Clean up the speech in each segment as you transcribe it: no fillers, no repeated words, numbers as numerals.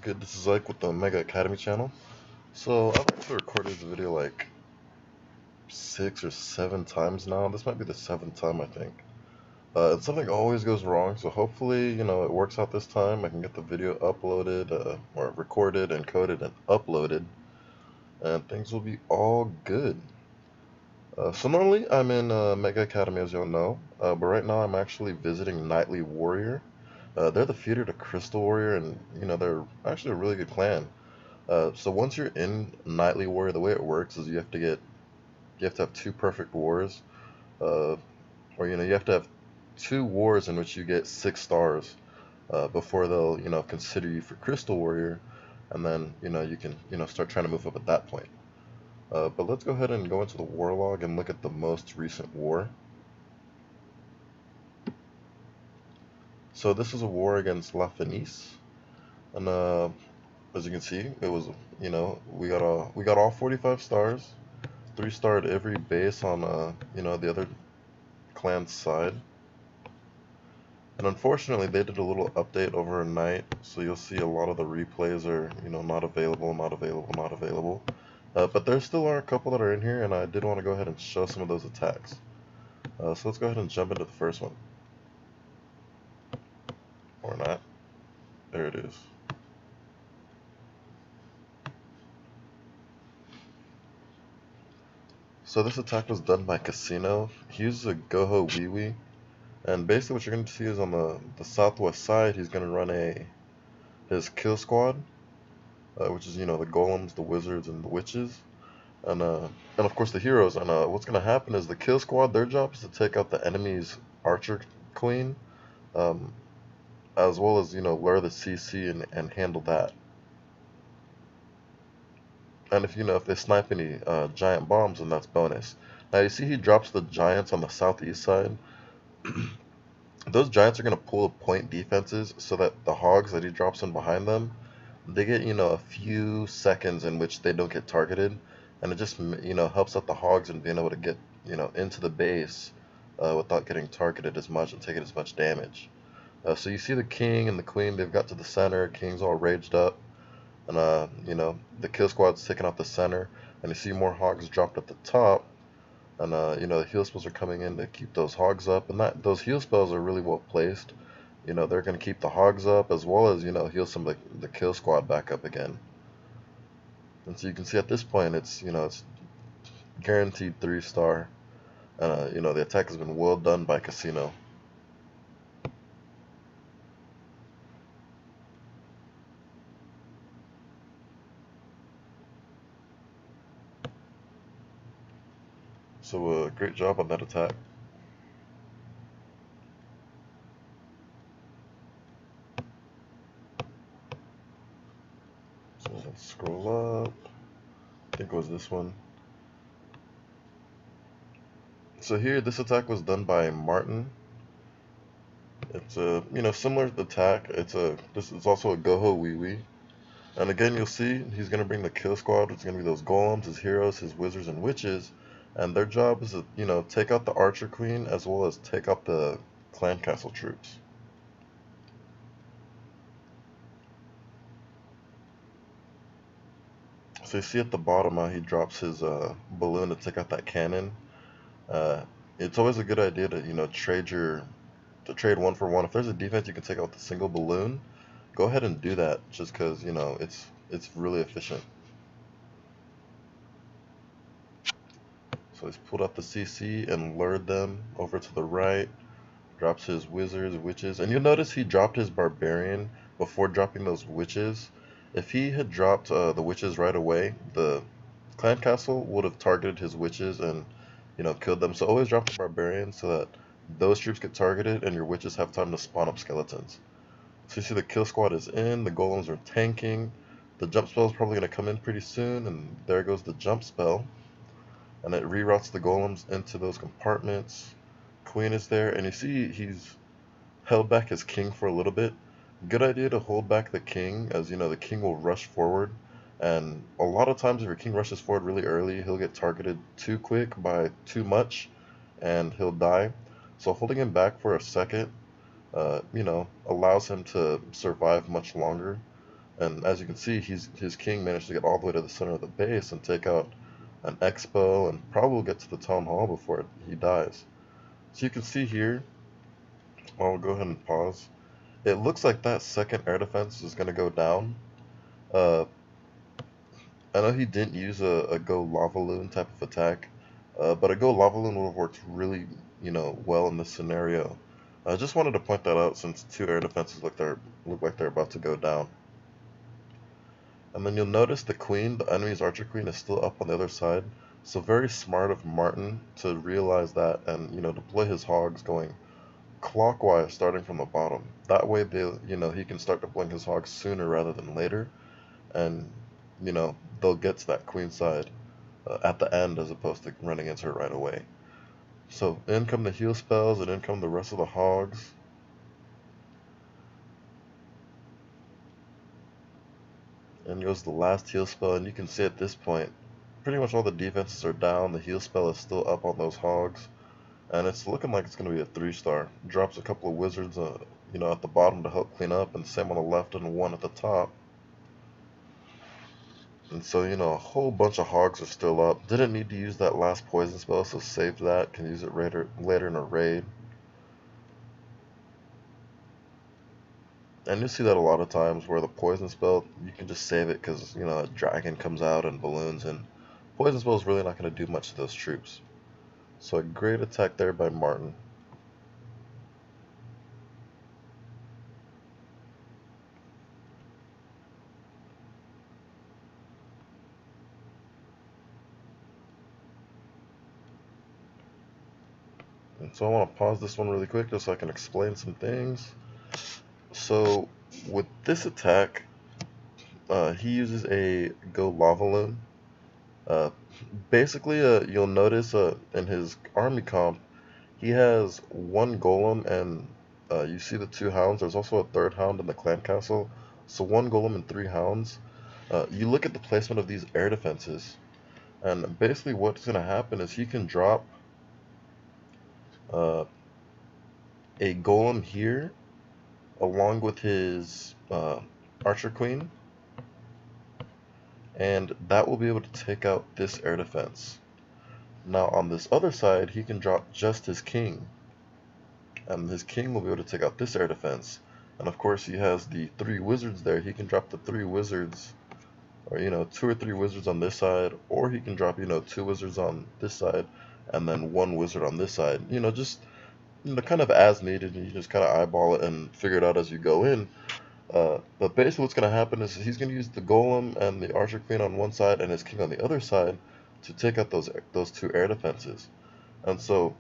good? This is Ike with the Mega Academy channel. So I've actually recorded this video like 6 or 7 times now. This might be the seventh time, I think. And something always goes wrong, so hopefully, it works out this time. I can get the video uploaded, or recorded, encoded, and uploaded, and things will be all good. So normally I'm in Mega Academy, as y'all know, but right now I'm actually visiting Knightly Warrior. They're the feeder to Crystal Warrior, and they're actually a really good clan. So once you're in Knightly Warrior, the way it works is you have to have two perfect wars, or you have to have two wars in which you get 6 stars before they'll consider you for Crystal Warrior, and then you can start trying to move up at that point. But let's go ahead and go into the war log and look at the most recent war. So this is a war against La Fenice, and as you can see, it was we got all 45 stars. 3-starred every base on the other clan's side. And unfortunately they did a little update overnight, so you'll see a lot of the replays are not available, not available, not available. But there still are a couple that are in here, and I did want to go ahead and show some of those attacks. So let's go ahead and jump into the first one. Or not. There it is. So this attack was done by Casino. He uses a Goho Wee, and basically what you're going to see is on the southwest side, he's going to run his kill squad, which is the golems, the wizards, and the witches, and of course the heroes. And what's going to happen is the kill squad, their job is to take out the enemy's archer queen, as well as lure the CC and handle that. And if they snipe any giant bombs, then that's bonus. Now you see he drops the giants on the southeast side. Those giants are going to pull point defenses so that the hogs that he drops in behind them, they get a few seconds in which they don't get targeted, and it just helps out the hogs in being able to get into the base without getting targeted as much and taking as much damage. So you see the king and the queen, they've got to the center. King's all raged up, and the kill squad's taking out the center, and you see more hogs dropped at the top. And the heal spells are coming in to keep those hogs up, and those heal spells are really well placed. They're going to keep the hogs up, as well as heal some of the kill squad back up again. And so you can see at this point it's it's guaranteed 3-star, and the attack has been well done by Casino. So great job on that attack. So let's scroll up. I think it was this one. So here, this attack was done by Martin. It's a similar attack. This is also a Goho Wee. And again, you'll see he's gonna bring the kill squad. It's gonna be those golems, his heroes, his wizards, and witches, and their job is to take out the archer queen as well as take out the clan castle troops. So you see at the bottom how he drops his balloon to take out that cannon. It's always a good idea to trade 1-for-1. If there's a defense you can take out with a single balloon, go ahead and do that, just because it's really efficient. So he's pulled out the CC and lured them over to the right. Drops his wizards, witches, and you'll notice he dropped his barbarian before dropping those witches. If he had dropped the witches right away, the clan castle would have targeted his witches and killed them. So always drop the barbarian so that those troops get targeted and your witches have time to spawn up skeletons. So you see the kill squad is in, the golems are tanking, the jump spell is probably going to come in pretty soon, and there goes the jump spell, and it reroutes the golems into those compartments. Queen is there, and you see he's held back his king for a little bit. Good idea to hold back the king, as the king will rush forward, and a lot of times if your king rushes forward really early, he'll get targeted too quick by too much and he'll die. So holding him back for a second allows him to survive much longer. And as you can see, his king managed to get all the way to the center of the base and take out an expo and probably will get to the town hall before he dies. So you can see here, I'll go ahead and pause. It looks like that second air defense is going to go down. Uh, I know he didn't use a Go Lava Loon type of attack, but a Go Lava Loon would have worked really, well in this scenario. I just wanted to point that out since two air defenses look like they're about to go down. And then you'll notice the queen, the enemy's archer queen, is still up on the other side. So very smart of Martin to realize that and, deploy his hogs going clockwise starting from the bottom. That way he can start deploying his hogs sooner rather than later. And, they'll get to that queen side at the end as opposed to running into her right away. So in come the heal spells and in come the rest of the hogs. And goes the last heal spell, and you can see at this point, pretty much all the defenses are down. The heal spell is still up on those hogs, and it's looking like it's going to be a 3-star. Drops a couple of wizards, at the bottom to help clean up, and same on the left and one at the top. And so, a whole bunch of hogs are still up. Didn't need to use that last poison spell, so save that. Can use it later in a raid. And you'll see that a lot of times where the poison spell, you can just save it because, a dragon comes out and balloons, and poison spell is really not going to do much to those troops. So a great attack there by Martin. And so I want to pause this one really quick just so I can explain some things. So with this attack, he uses a Go Lava Loon. Basically, you'll notice in his army comp, he has one golem and you see the 2 hounds. There's also a 3rd hound in the clan castle. So 1 golem and 3 hounds. You look at the placement of these air defenses, and basically what's going to happen is he can drop a golem here along with his archer queen, and that will be able to take out this air defense. Now on this other side, he can drop just his king, and his king will be able to take out this air defense. And of course he has the 3 wizards there. He can drop the 3 wizards, or 2 or 3 wizards on this side, or he can drop 2 wizards on this side and then 1 wizard on this side. Just kind of as needed, and you just kind of eyeball it and figure it out as you go in. But basically what's going to happen is he's going to use the golem and the archer queen on one side and his king on the other side to take out those 2 air defenses. And so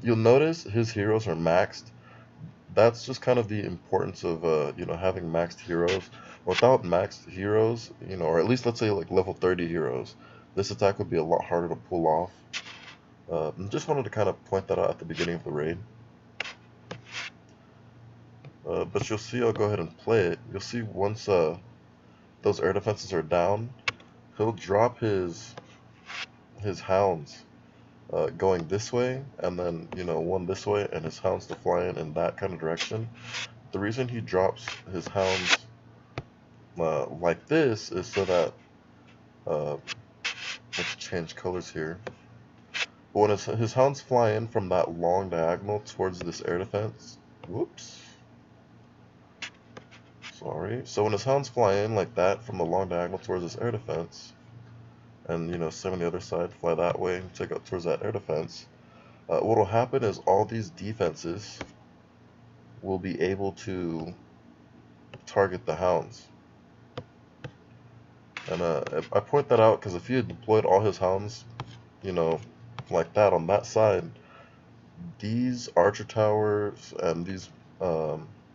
you'll notice his heroes are maxed. That's just kind of the importance of having maxed heroes. Without maxed heroes, or at least let's say like level 30 heroes, this attack would be a lot harder to pull off. Just wanted to kind of point that out at the beginning of the raid. But you'll see, I'll go ahead and play it. You'll see once those air defenses are down, he'll drop his hounds going this way, and then one this way, and his hounds to fly in that kind of direction. The reason he drops his hounds like this is so that let's change colors here. But when his hounds fly in from that long diagonal towards this air defense, whoops. Sorry. So when his hounds fly in like that from the long diagonal towards this air defense, and some on the other side fly that way and take out towards that air defense, what will happen is all these defenses will be able to target the hounds. And I point that out because if he had deployed all his hounds, like that on that side, these archer towers and these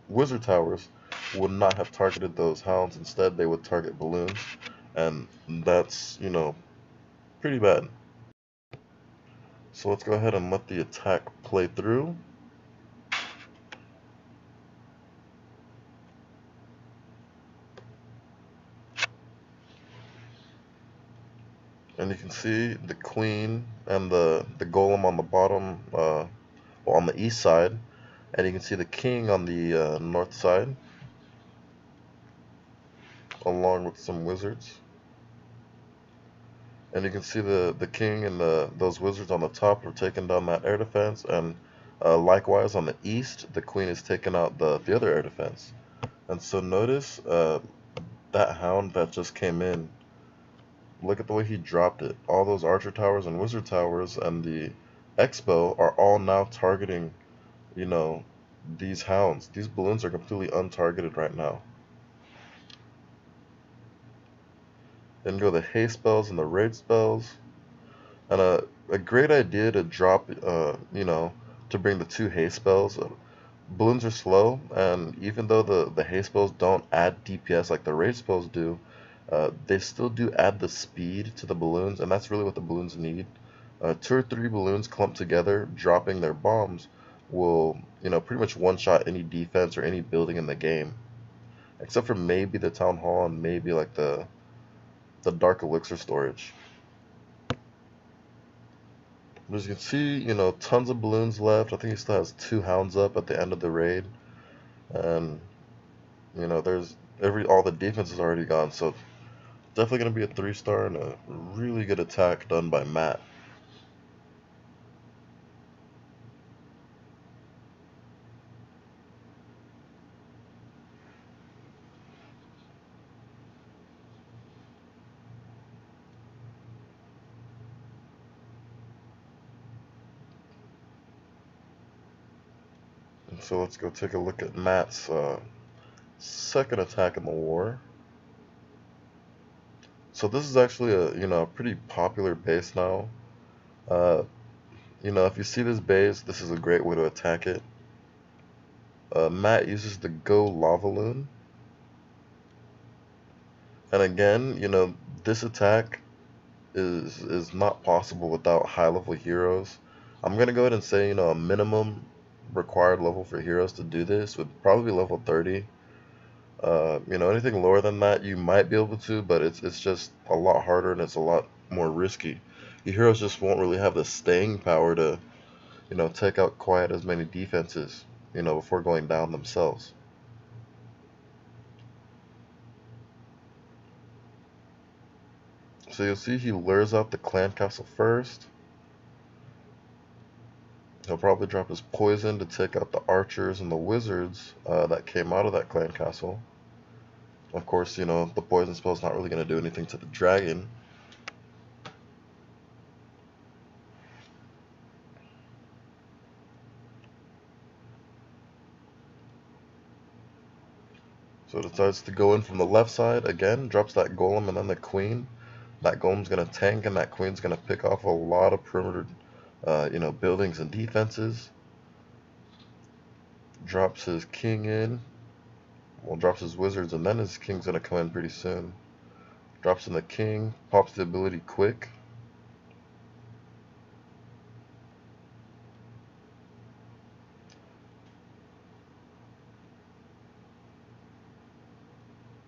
wizard towers would not have targeted those hounds. Instead, they would target balloons, and that's, pretty bad. So let's go ahead and let the attack play through. And you can see the queen and the golem on the bottom, on the east side, and you can see the king on the north side. along with some wizards. And you can see the king and those wizards on the top are taking down that air defense, and likewise on the east, the queen is taking out the other air defense. And so notice that hound that just came in. Look at the way he dropped it. All those archer towers and wizard towers and the expo are all now targeting, you know, these hounds. These balloons are completely untargeted right now. Then go the haste spells and the raid spells. And a great idea to drop, to bring the two haste spells. Balloons are slow, and even though the haste spells don't add DPS like the raid spells do, they still do add the speed to the balloons, and that's really what the balloons need. Two or three balloons clumped together, dropping their bombs, will pretty much one-shot any defense or any building in the game, except for maybe the town hall and maybe like the dark elixir storage. But as you can see, tons of balloons left. I think he still has two hounds up at the end of the raid, and there's all the defense is already gone, so definitely gonna be a 3-star and a really good attack done by Matt. And so let's go take a look at Matt's second attack in the war. So this is actually a pretty popular base now. Uh, if you see this base, this is a great way to attack it. Matt uses the Go Lava Loon. And again, this attack is not possible without high level heroes. I'm gonna go ahead and say, a minimum required level for heroes to do this would probably be level 30. Anything lower than that you might be able to, but it's just a lot harder and it's a lot more risky. Your heroes just won't really have the staying power to, take out quite as many defenses, before going down themselves. So you'll see he lures out the clan castle first. He'll probably drop his poison to take out the archers and the wizards that came out of that clan castle. Of course, the poison spell's not really going to do anything to the dragon. So it decides to go in from the left side again, drops that golem and then the queen. That golem's going to tank and that queen's going to pick off a lot of perimeter, buildings and defenses. Drops his king in. Well, drops his wizards and then his king's going to come in pretty soon. Drops in the king, pops the ability quick.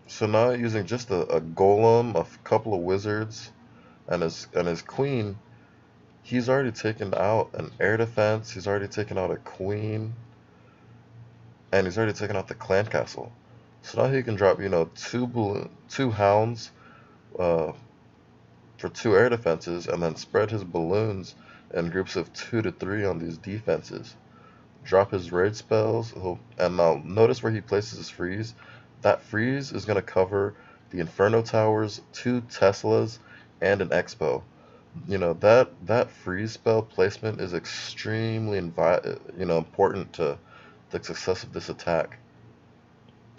So now using just a golem, a couple of wizards, and his queen, he's already taken out an air defense, he's already taken out a queen, and he's already taken out the clan castle. So now he can drop, two hounds for two air defenses, and then spread his balloons in groups of 2 to 3 on these defenses. Drop his raid spells, and now notice where he places his freeze. That freeze is going to cover the Inferno Towers, 2 Teslas, and an Expo. That freeze spell placement is extremely important to the success of this attack,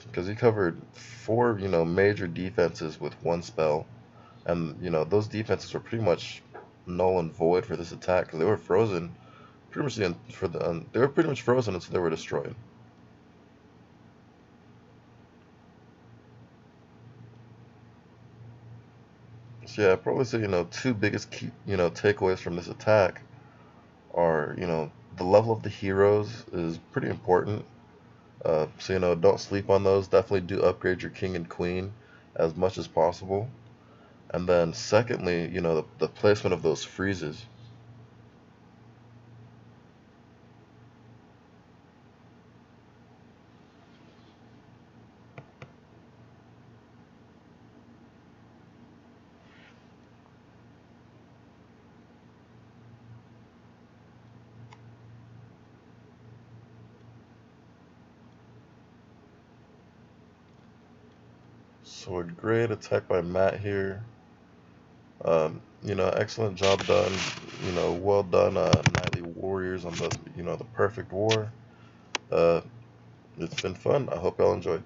because he covered 4 major defenses with 1 spell, and those defenses were pretty much null and void for this attack because they were frozen pretty much they were pretty much frozen until they were destroyed. So yeah, I'd probably say, two biggest key, takeaways from this attack are, the level of the heroes is pretty important. So, don't sleep on those. Definitely do upgrade your king and queen as much as possible. And then secondly, the placement of those freezes. Sword great attack by Matt here. Excellent job done. Well done, Knightly Warriors on the perfect war. Uh, it's been fun. I hope y'all enjoy.